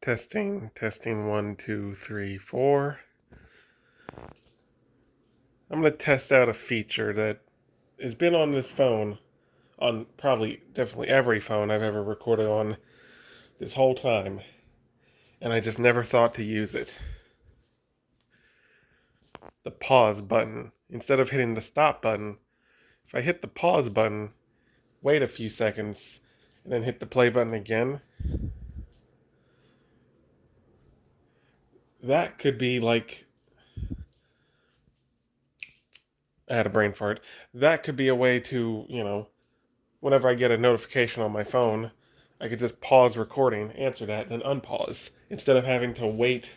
Testing 1, 2, 3, 4. I'm going to test out a feature that has been on this phone, on definitely every phone I've ever recorded on this whole time, and I just never thought to use it. The pause button. Instead of hitting the stop button, if I hit the pause button, wait a few seconds, and then hit the play button again, that could be like, I had a brain fart. That could be a way to, whenever I get a notification on my phone, I could just pause recording, answer that, and then unpause, instead of having to wait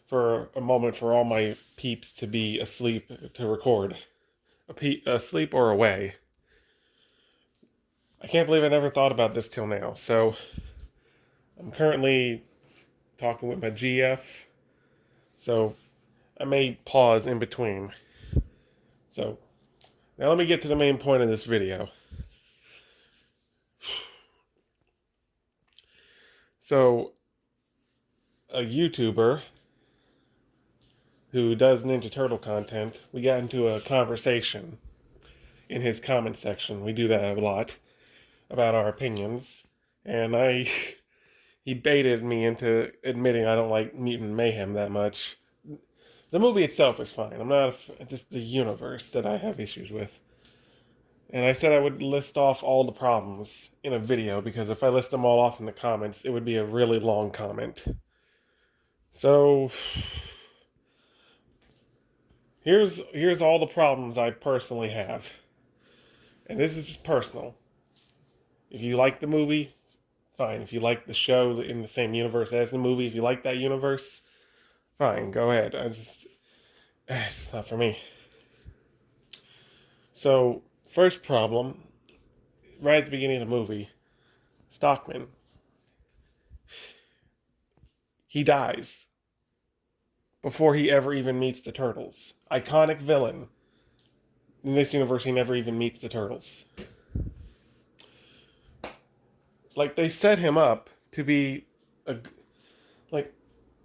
for a moment for all my peeps to be asleep to record. Asleep or away. I can't believe I never thought about this till now. So, I'm currently talking with my GF, so I may pause in between. So, now let me get to the main point of this video. So, a YouTuber who does Ninja Turtle content, we got into a conversation in his comment section. We do that a lot about our opinions, and he baited me into admitting I don't like Mutant Mayhem that much. The movie itself is fine. I'm not just the universe that I have issues with. And I said I would list off all the problems in a video, because if I list them all off in the comments, it would be a really long comment. So here's all the problems I personally have. And this is just personal. If you like the movie, fine. If you like the show in the same universe as the movie, if you like that universe, fine, go ahead. It's just not for me. So, first problem, right at the beginning of the movie, Stockman. He dies before he ever even meets the Turtles. Iconic villain. In this universe, he never even meets the Turtles. Like, they set him up to be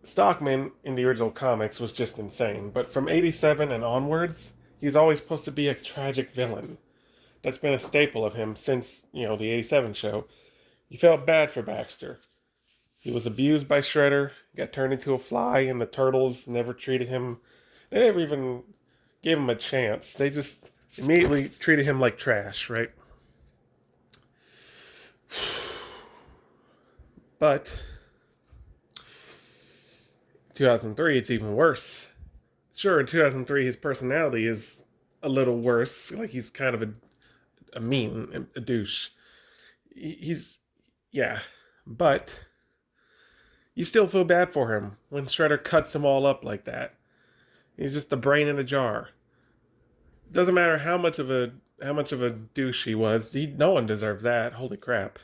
Stockman in the original comics was just insane, but from 87 and onwards, he's always supposed to be a tragic villain. That's been a staple of him since, the 87 show. You felt bad for Baxter. He was abused by Shredder, got turned into a fly, and the Turtles never treated him. They never even gave him a chance. They just immediately treated him like trash, right? But 2003, it's even worse. Sure, in 2003, his personality is a little worse. Like, he's kind of a mean, a douche. Yeah. But you still feel bad for him when Shredder cuts them all up like that. He's just the brain in a jar. Doesn't matter how much of a douche he was. No one deserved that. Holy crap.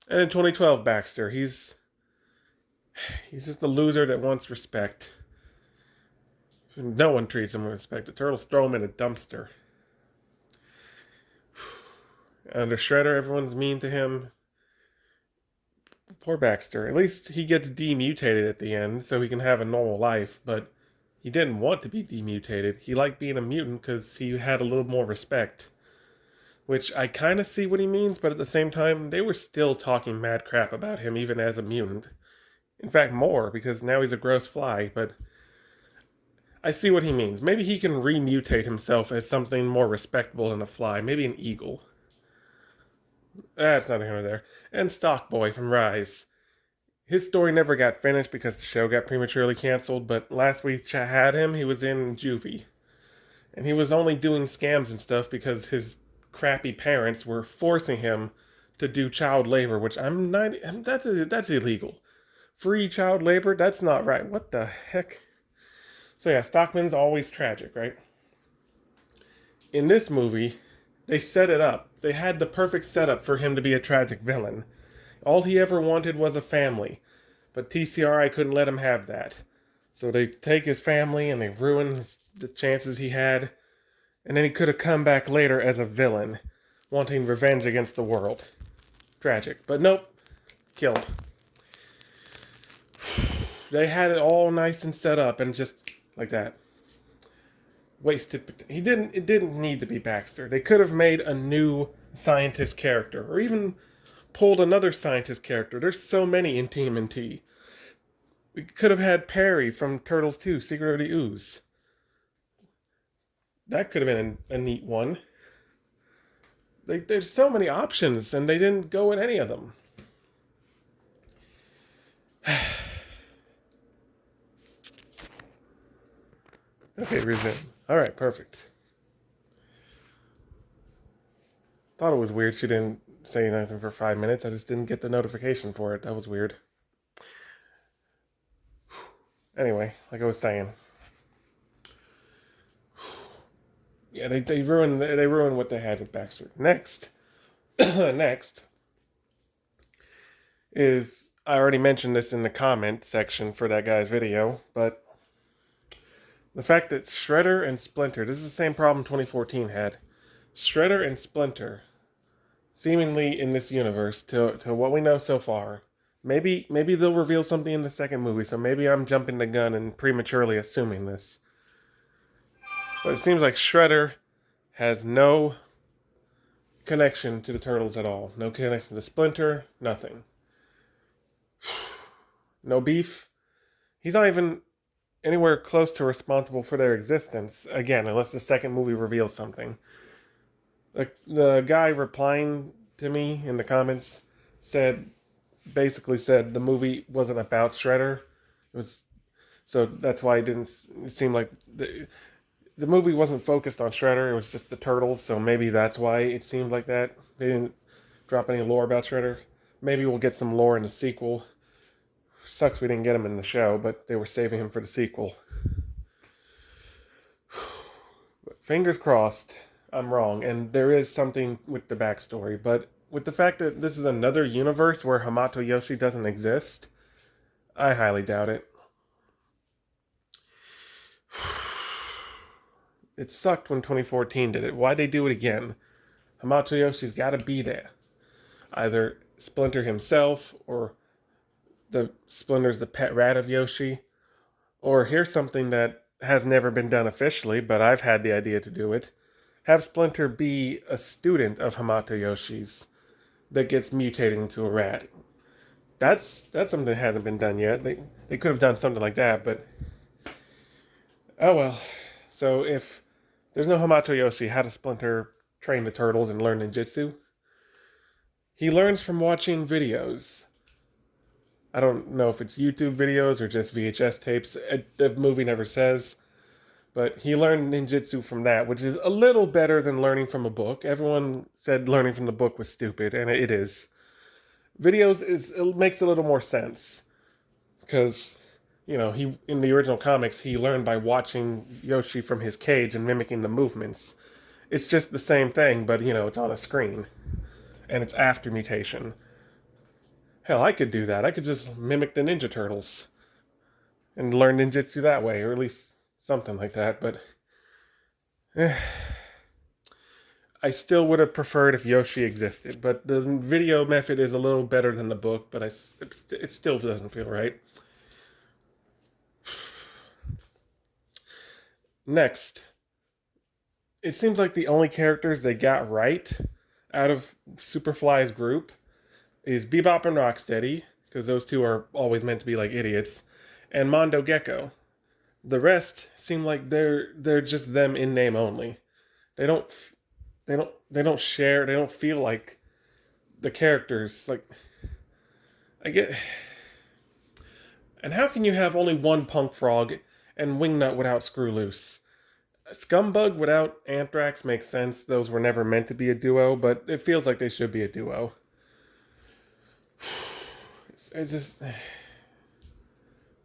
And in 2012, Baxter, he's just a loser that wants respect. No one treats him with respect. The Turtles throw him in a dumpster. Under Shredder, everyone's mean to him. Poor Baxter. At least he gets demutated at the end so he can have a normal life, but he didn't want to be demutated. He liked being a mutant because he had a little more respect. Which I kind of see what he means, but at the same time, they were still talking mad crap about him even as a mutant. In fact, more, because now he's a gross fly, but I see what he means. Maybe he can remutate himself as something more respectable than a fly. Maybe an eagle. That's not here or there. And Stockboy from Rise. His story never got finished because the show got prematurely canceled, but last we had him, he was in juvie. And he was only doing scams and stuff because his crappy parents were forcing him to do child labor, which that's illegal. Free child labor? That's not right. What the heck? So yeah, Stockman's always tragic, right? In this movie, they set it up. They had the perfect setup for him to be a tragic villain. All he ever wanted was a family, but TCRI couldn't let him have that. So they take his family and they ruin the chances he had, and then he could have come back later as a villain, wanting revenge against the world. Tragic. But nope. Killed. They had it all nice and set up, and just like that. Wasted. It didn't need to be Baxter. They could have made a new scientist character, or even pulled another scientist character. There's so many in TMNT. We could have had Perry from Turtles 2, Secret of the Ooze. That could have been a neat one. There's so many options, and they didn't go with any of them. Okay, resume. Alright, perfect. Thought it was weird she didn't say anything for 5 minutes. I just didn't get the notification for it. That was weird. Anyway, like I was saying. Yeah, they ruined what they had with Baxter. Next is, I already mentioned this in the comment section for that guy's video, but the fact that Shredder and Splinter, this is the same problem 2014 had. Shredder and Splinter, seemingly in this universe, to what we know so far. Maybe they'll reveal something in the second movie, so maybe I'm jumping the gun and prematurely assuming this. But it seems like Shredder has no connection to the Turtles at all. No connection to Splinter, nothing. No beef. He's not even anywhere close to responsible for their existence, again, unless the second movie reveals something. The guy replying to me in the comments basically said the movie wasn't about Shredder. It was, so that's why it seem like the movie wasn't focused on Shredder. It was just the Turtles, so maybe that's why it seemed like that. They didn't drop any lore about Shredder. Maybe we'll get some lore in the sequel. Sucks we didn't get him in the show, but they were saving him for the sequel. But fingers crossed I'm wrong, and there is something with the backstory, but with the fact that this is another universe where Hamato Yoshi doesn't exist, I highly doubt it. It sucked when 2014 did it. Why'd they do it again? Hamato Yoshi's gotta be there. Either Splinter himself, or Splinter's the pet rat of Yoshi. Or here's something that has never been done officially, but I've had the idea to do it. Have Splinter be a student of Hamato Yoshi's that gets mutated into a rat. That's something that hasn't been done yet. They could have done something like that, but oh well. So if there's no Hamato Yoshi, how does Splinter train the turtles and learn ninjutsu? He learns from watching videos. I don't know if it's YouTube videos or just VHS tapes. The movie never says. But he learned ninjutsu from that, which is a little better than learning from a book. Everyone said learning from the book was stupid, and it is. Videos it makes a little more sense. Because, he in the original comics, he learned by watching Yoshi from his cage and mimicking the movements. It's just the same thing, but, it's on a screen. And it's after mutation. Hell, I could do that. I could just mimic the Ninja Turtles and learn ninjutsu that way, or at least something like that, but I still would have preferred if Yoshi existed, but the video method is a little better than the book, but it still doesn't feel right. Next, it seems like the only characters they got right out of Superfly's group is Bebop and Rocksteady, because those two are always meant to be like idiots, and Mondo Gecko. The rest seem like they're just them in name only. They don't share. They don't feel like the characters. Like, I get. And how can you have only one Punk Frog and Wingnut without Screw Loose? Scumbug without Anthrax makes sense. Those were never meant to be a duo, but it feels like they should be a duo. It just.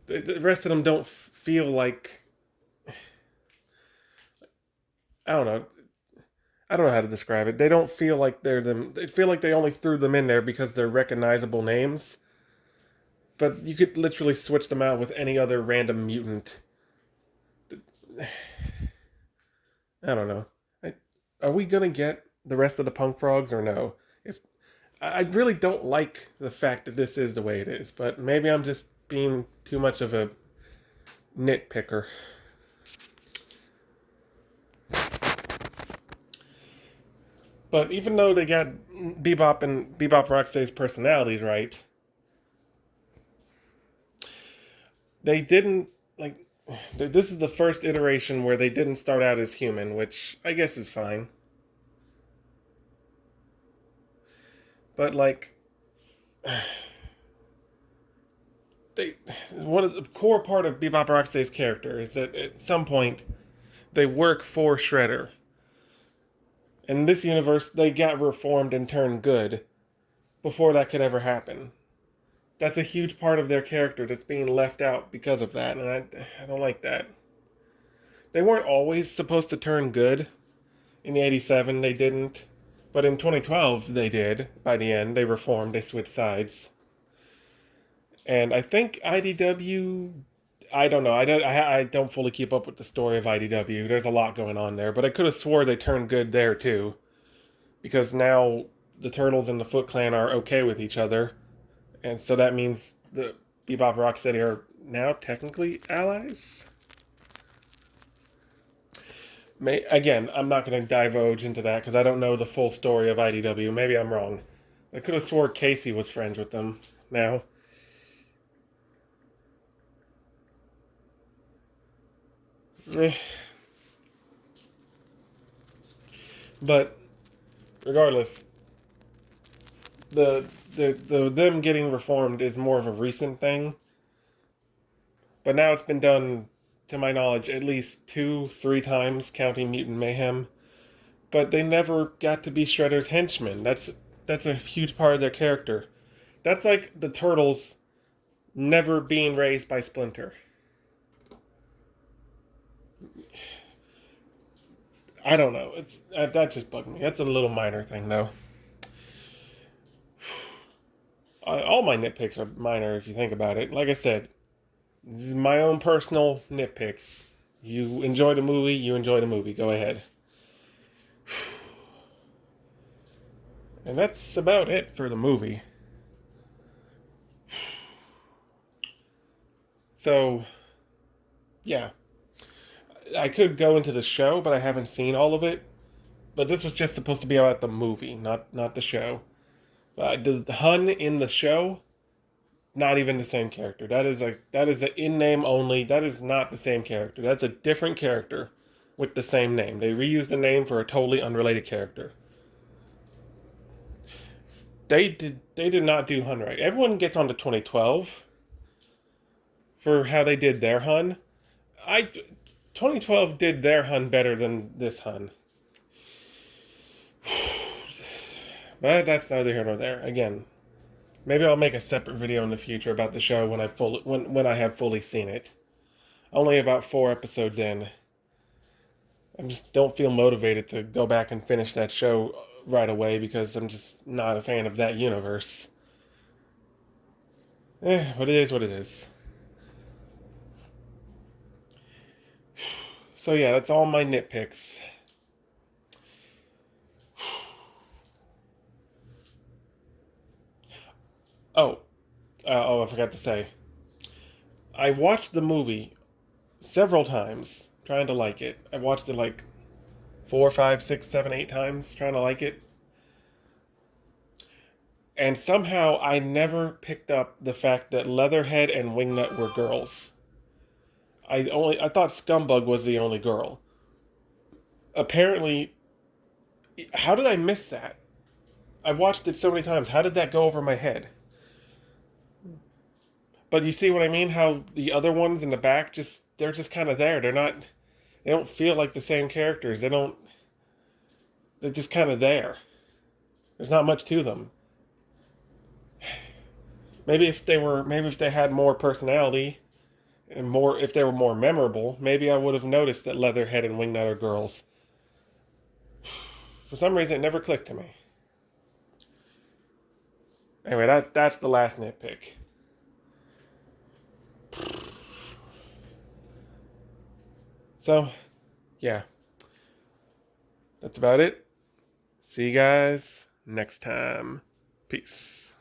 The rest of them don't feel like, I don't know how to describe it. They don't feel like they're them. They feel like they only threw them in there because they're recognizable names. But you could literally switch them out with any other random mutant. I don't know. Are we gonna get the rest of the Punk Frogs or no? I really don't like the fact that this is the way it is, but maybe I'm just being too much of a nitpicker. But even though they got Bebop and Bebop Rocksteady's personalities right, they didn't like. This is the first iteration where they didn't start out as human, which I guess is fine. But like, they one of the core part of Bebop Rocksteady's character is that at some point they work for Shredder. In this universe, they got reformed and turned good before that could ever happen. That's a huge part of their character that's being left out because of that, and I don't like that. They weren't always supposed to turn good. In the 87, they didn't. But in 2012, they did. By the end, they reformed, they switched sides. And I think IDW... I don't know. I don't fully keep up with the story of IDW. There's a lot going on there. But I could have swore they turned good there, too. Because now the Turtles and the Foot Clan are okay with each other. And so that means the Bebop and Rocksteady are now technically allies? Again, I'm not going to divulge into that because I don't know the full story of IDW. Maybe I'm wrong. I could have swore Casey was friends with them now. But regardless, the them getting reformed is more of a recent thing. But now it's been done, to my knowledge, at least 2-3 times, counting Mutant Mayhem. But they never got to be Shredder's henchmen. That's a huge part of their character. That's like the Turtles never being raised by Splinter. I don't know. That just bugged me. That's a little minor thing, though. All my nitpicks are minor if you think about it. Like I said, this is my own personal nitpicks. You enjoy the movie, you enjoy the movie. Go ahead. And that's about it for the movie. So, yeah. I could go into the show, but I haven't seen all of it. But this was just supposed to be about the movie, not the show. The Hun in the show, not even the same character. That is an in name only. That is not the same character. That's a different character with the same name. They reused the name for a totally unrelated character. They did not do Hun right. Everyone gets on to 2012 for how they did their Hun. 2012 did their Hun better than this Hun. But that's neither here nor there. Again, maybe I'll make a separate video in the future about the show when I have fully seen it. Only about 4 episodes in. I just don't feel motivated to go back and finish that show right away because I'm just not a fan of that universe. But it is what it is. So yeah, that's all my nitpicks. I forgot to say. I watched the movie several times, trying to like it. I watched it like 4, 5, 6, 7, 8 times, trying to like it. And somehow I never picked up the fact that Leatherhead and Wingnut were girls. I thought Scumbug was the only girl. Apparently, how did I miss that? I've watched it so many times. How did that go over my head? But you see what I mean? How the other ones in the back they're just kind of there. They don't feel like the same characters. They're just kind of there. There's not much to them. Maybe if they had more personality and if they were more memorable, maybe I would have noticed that Leatherhead and Wingnut are girls. For some reason, it never clicked to me. Anyway, that's the last nitpick. So, yeah. That's about it. See you guys next time. Peace.